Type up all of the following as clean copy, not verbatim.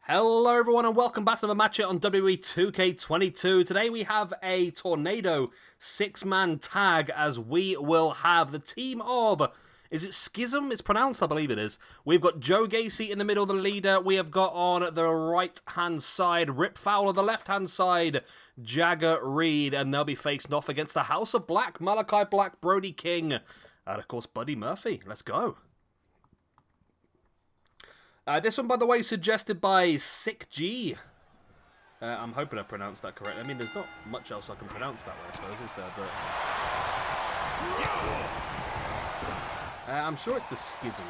Hello everyone and welcome back to the match on WWE 2K22. Today we have a Tornado 6-man tag as we will have the team of, is it Schism? It's pronounced, I believe it is. We've got Joe Gacy in the middle, the leader. We have got on the right hand side Rip Fowler, the left hand side Jagger Reed, and they'll be facing off against the House of Black, Malachi Black, Brody King, and of course Buddy Murphy. Let's go. This one, by the way, suggested by Sick G. I'm hoping I pronounced that correctly. I mean, there's not much else I can pronounce that way, I suppose, is there? But I'm sure it's the Schism.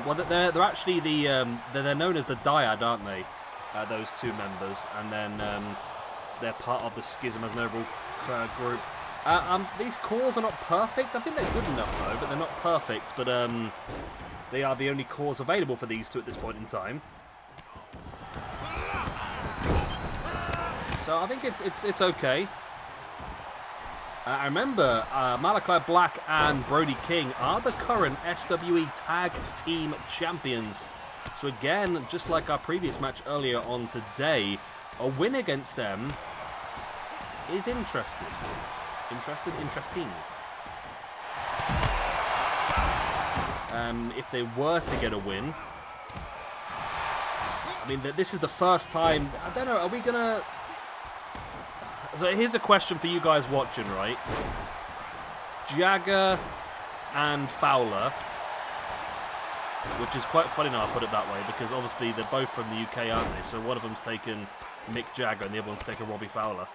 Well, they're actually they're known as the Dyad, aren't they? Those two members, and then they're part of the Schism as an overall group. These cores are not perfect. I think they're good enough though, but they're not perfect. But they are the only cores available for these two at this point in time. So I think it's okay. I remember Malachi Black and Brody King are the current SWE Tag Team Champions. So again, just like our previous match earlier on today, a win against them is interesting. If they were to get a win, I mean, this is the first time. I don't know. Are we gonna? So here's a question for you guys watching, right? Jagger and Fowler, which is quite funny now I put it that way, because obviously they're both from the UK, aren't they? So one of them's taken Mick Jagger and the other one's taken Robbie Fowler.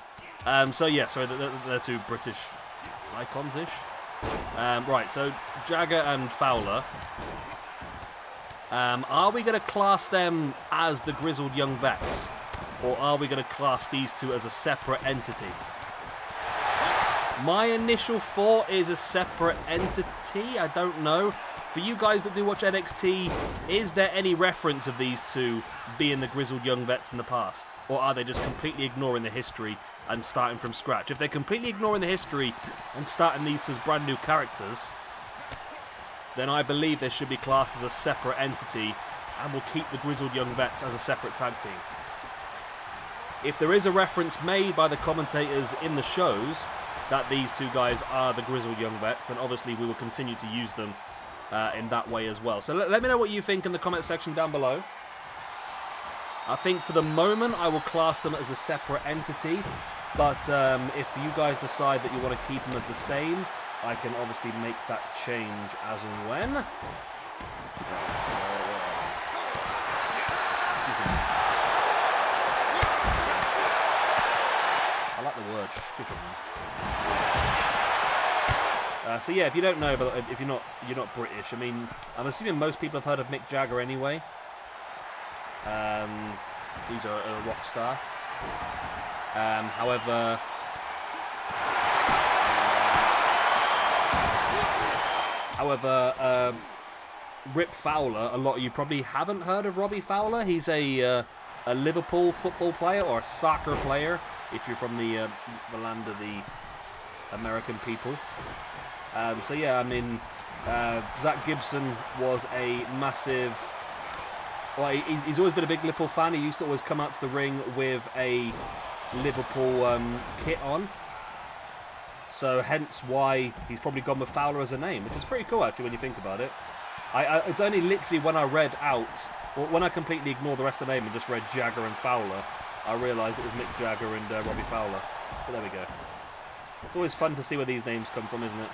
So yeah, so they're two British icons-ish. Right, so Jagger and Fowler. Are we going to class them as the Grizzled Young Vets? Or are we going to class these two as a separate entity? My initial thought is a separate entity. I don't know. For you guys that do watch NXT, is there any reference of these two being the Grizzled Young Vets in the past? Or are they just completely ignoring the history and starting from scratch? If they're completely ignoring the history and starting these two as brand new characters, then I believe they should be classed as a separate entity and will keep the Grizzled Young Vets as a separate tag team. If there is a reference made by the commentators in the shows that these two guys are the Grizzled Young Vets, then obviously we will continue to use them in that way as well. So let me know what you think in the comment section down below. I think for the moment I will class them as a separate entity, but if you guys decide that you want to keep them as the same, I can obviously make that change as and when. Right, I like the word schism. So yeah, if you don't know, but if you're not British, I mean, I'm assuming most people have heard of Mick Jagger anyway. He's a rock star. However, Rip Fowler, a lot of you probably haven't heard of Robbie Fowler. He's a Liverpool football player or a soccer player, if you're from the land of the American people. So yeah, I mean, Zach Gibson was a massive. Well, he's always been a big Liverpool fan. He used to always come out to the ring with a Liverpool kit on. So hence why he's probably gone with Fowler as a name, which is pretty cool actually when you think about it. It's only literally when I read out, or when I completely ignored the rest of the name and just read Jagger and Fowler, I realised it was Mick Jagger and Robbie Fowler. But there we go. It's always fun to see where these names come from, isn't it?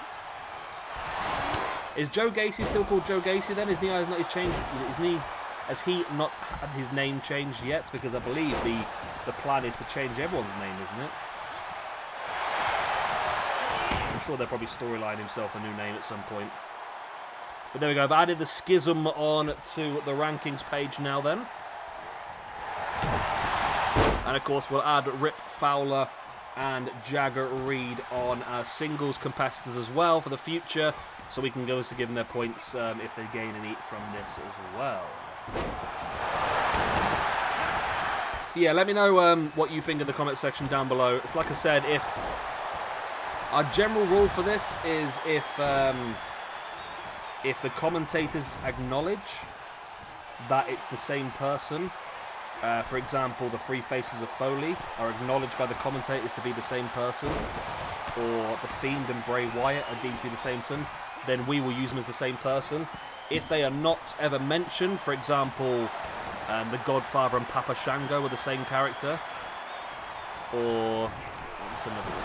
Is Joe Gacy still called Joe Gacy then? Has he not had his name changed yet? Because I believe the plan is to change everyone's name, isn't it? I'm sure they'll probably storyline himself a new name at some point. But there we go. I've added the Schism on to the rankings page now then. And of course we'll add Rip Fowler and Jagger Reed on as singles competitors as well for the future, so we can go to give them their points if they gain any from this as well. Yeah, let me know what you think in the comment section down below. It's like I said, if our general rule for this is if the commentators acknowledge that it's the same person. For example, the Three Faces of Foley are acknowledged by the commentators to be the same person, or the Fiend and Bray Wyatt are deemed to be the same person, then we will use them as the same person. If they are not ever mentioned, for example, the Godfather and Papa Shango were the same character, or what's another one?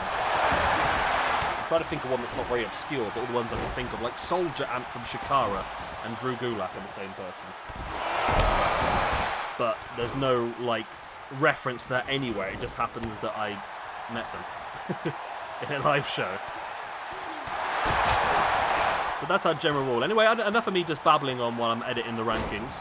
I'm trying to think of one that's not very obscure, but all the ones I can think of, like Soldier Ant from Shikara and Drew Gulak are the same person. But there's no, like, reference to that anywhere. It just happens that I met them in a live show. So that's our general rule. Anyway, enough of me just babbling on while I'm editing the rankings.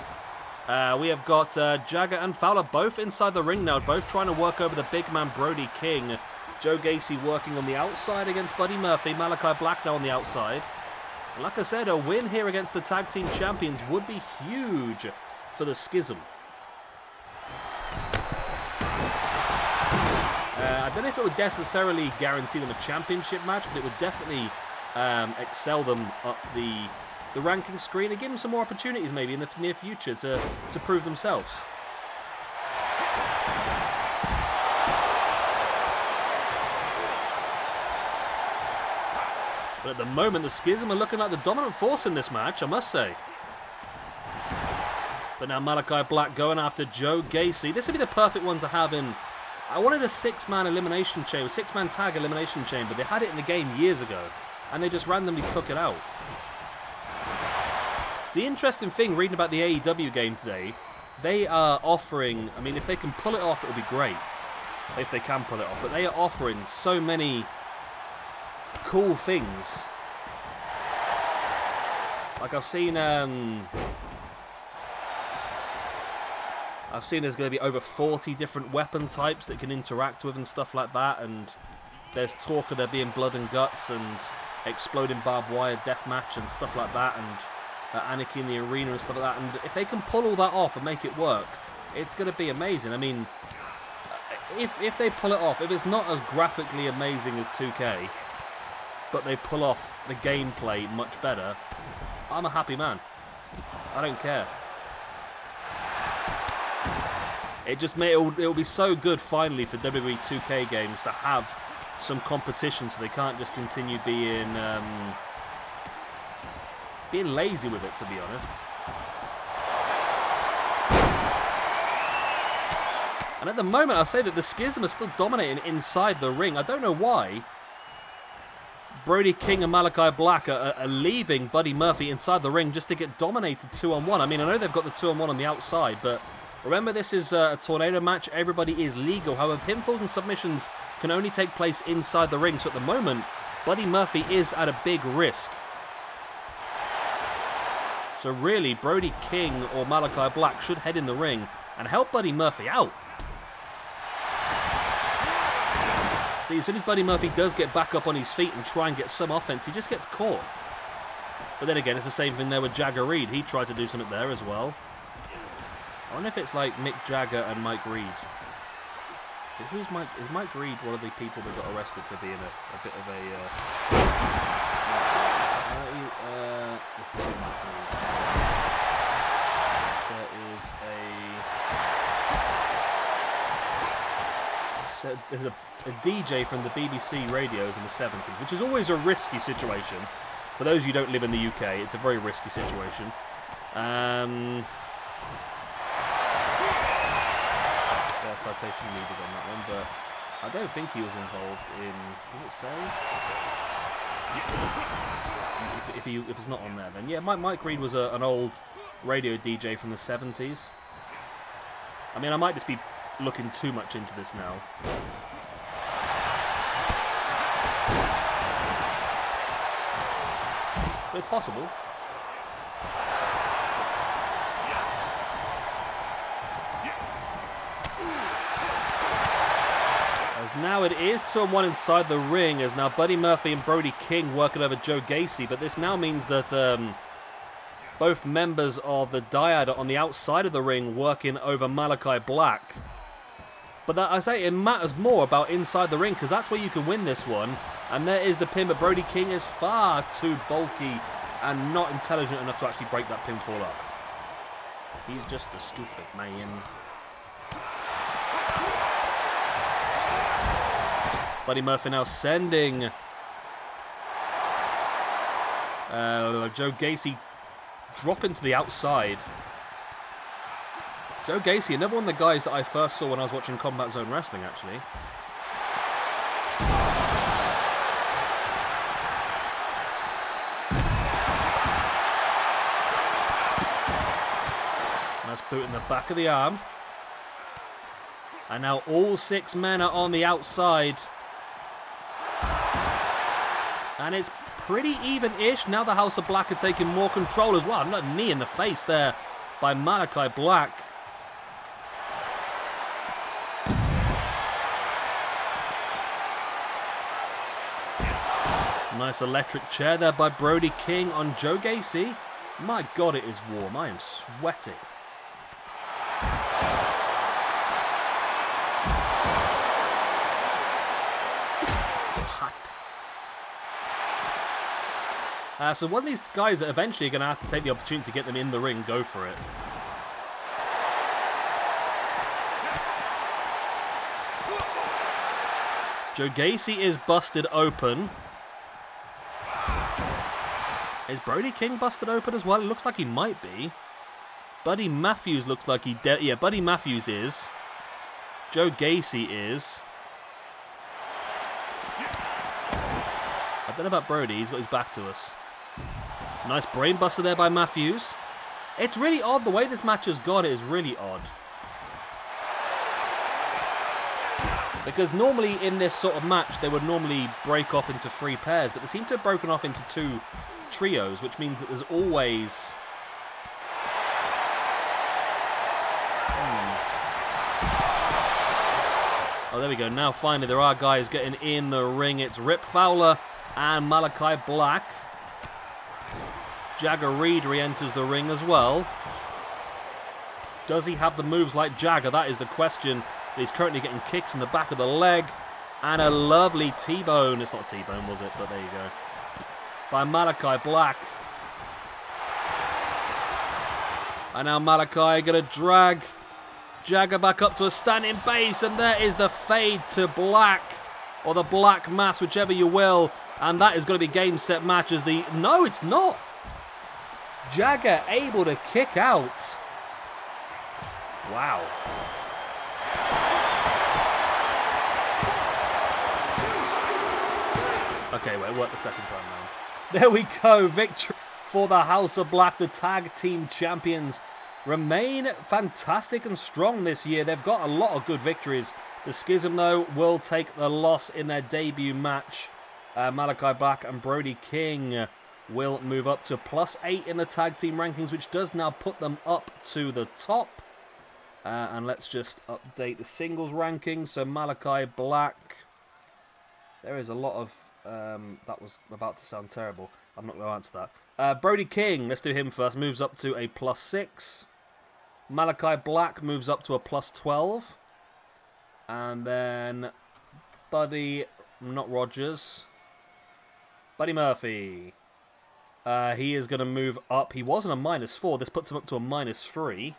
We have got Jagger and Fowler both inside the ring now, both trying to work over the big man Brody King. Joe Gacy working on the outside against Buddy Murphy. Malachi Black now on the outside. And like I said, a win here against the tag team champions would be huge for the Schism. I don't know if it would necessarily guarantee them a championship match, but it would definitely excel them up the ranking screen and give them some more opportunities maybe in the near future to prove themselves. But at the moment, the Schism are looking like the dominant force in this match, I must say. But now Malachi Black going after Joe Gacy. This would be the perfect one to have in. I wanted a six-man elimination chamber, six-man tag elimination chamber. They had it in the game years ago, and they just randomly took it out. The interesting thing, reading about the AEW game today, they are offering, I mean, if they can pull it off, it'll be great. If they can pull it off. But they are offering so many cool things. Like I've seen there's going to be over 40 different weapon types that can interact with and stuff like that, and there's talk of there being blood and guts and exploding barbed wire deathmatch and stuff like that, and Anarchy in the arena and stuff like that. And if they can pull all that off and make it work, it's going to be amazing. I mean, if they pull it off, if it's not as graphically amazing as 2K, but they pull off the gameplay much better, I'm a happy man. I don't care. It'll be so good finally for WWE 2K games to have some competition, so they can't just continue being lazy with it, to be honest. And at the moment, I'll say that the Schism are still dominating inside the ring. I don't know why Brody King and Malachi Black are leaving Buddy Murphy inside the ring just to get dominated 2-on-1. I mean, I know they've got the 2-on-1 on the outside, but remember, this is a tornado match. Everybody is legal. However, pinfalls and submissions can only take place inside the ring. So at the moment, Buddy Murphy is at a big risk. So really, Brody King or Malachi Black should head in the ring and help Buddy Murphy out. See, as soon as Buddy Murphy does get back up on his feet and try and get some offense, he just gets caught. But then again, it's the same thing there with Jagger Reed. He tried to do something there as well. I wonder if it's like Mick Jagger and Mike Reed. Is Mike Reed one of the people that got arrested for being a bit of a... there's two Mike Reeds. There's a DJ from the BBC radios in the 70s, which is always a risky situation. For those who don't live in the UK, it's a very risky situation. Citation needed on that one, but I don't think he was involved in. Does it say? If it's not on there, then yeah, Mike Reed was an old radio DJ from the 70s. I mean, I might just be looking too much into this now. But it's possible. Now it is 2-on-1 inside the ring, as now Buddy Murphy and Brody King working over Joe Gacy, but this now means that both members of the Dyad are on the outside of the ring working over Malachi Black. But that, I say, it matters more about inside the ring, because that's where you can win this one. And there is the pin, but Brody King is far too bulky and not intelligent enough to actually break that pinfall up. He's just a stupid man. Buddy Murphy now sending Joe Gacy dropping to the outside. Joe Gacy, another one of the guys that I first saw when I was watching Combat Zone Wrestling, actually. Nice boot in the back of the arm. And now all 6 men are on the outside. And it's pretty even-ish. Now the House of Black are taking more control as well. Another knee in the face there by Malachi Black. Nice electric chair there by Brody King on Joe Gacy. My God, it is warm. I am sweating. So hot. So one of these guys that eventually are going to have to take the opportunity to get them in the ring, go for it. Joe Gacy is busted open. Is Brody King busted open as well? It looks like he might be. Buddy Matthews looks like he... Yeah, Buddy Matthews is. Joe Gacy is. I don't know about Brody. He's got his back to us. Nice brain buster there by Matthews. It's really odd. The way this match has gone, it is really odd. Because normally in this sort of match, they would normally break off into 3 pairs. But they seem to have broken off into 2 trios, which means that there's always... Oh, there we go. Now, finally, there are guys getting in the ring. It's Rip Fowler and Malachi Black. Jagger Reed re-enters the ring as well. Does he have the moves like Jagger? That is the question. He's currently getting kicks in the back of the leg. And a lovely T-bone. It's not a T-bone, was it? But there you go. By Malachi Black. And now Malachi going to drag Jagger back up to a standing base. And there is the fade to Black. Or the Black Mass, whichever you will. And that is going to be game, set, match as the... No, it's not. Jagger able to kick out. Wow. Okay, wait, it worked the second time now. There we go. Victory for the House of Black. The tag team champions remain fantastic and strong this year. They've got a lot of good victories. The Schism, though, will take the loss in their debut match. Malachi Black and Brody King will move up to +8 in the tag team rankings, which does now put them up to the top. And let's just update the singles rankings. So Malachi Black. There is a lot of... that was about to sound terrible. I'm not going to answer that. Brody King, let's do him first, moves up to a +6. Malachi Black moves up to a +12. And then Buddy, not Rogers, Buddy Murphy. He is going to move up. He was on a -4. This puts him up to a -3.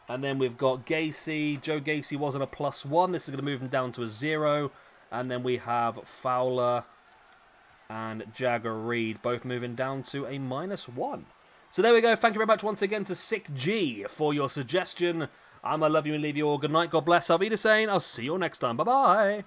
And then we've got Gacy. Joe Gacy was on a +1. This is going to move him down to a 0. And then we have Fowler and Jagger Reed both moving down to a -1. So there we go. Thank you very much once again to Sick G for your suggestion. I'm going to love you and leave you all. Good night. God bless. I'll be the same. I'll see you all next time. Bye-bye.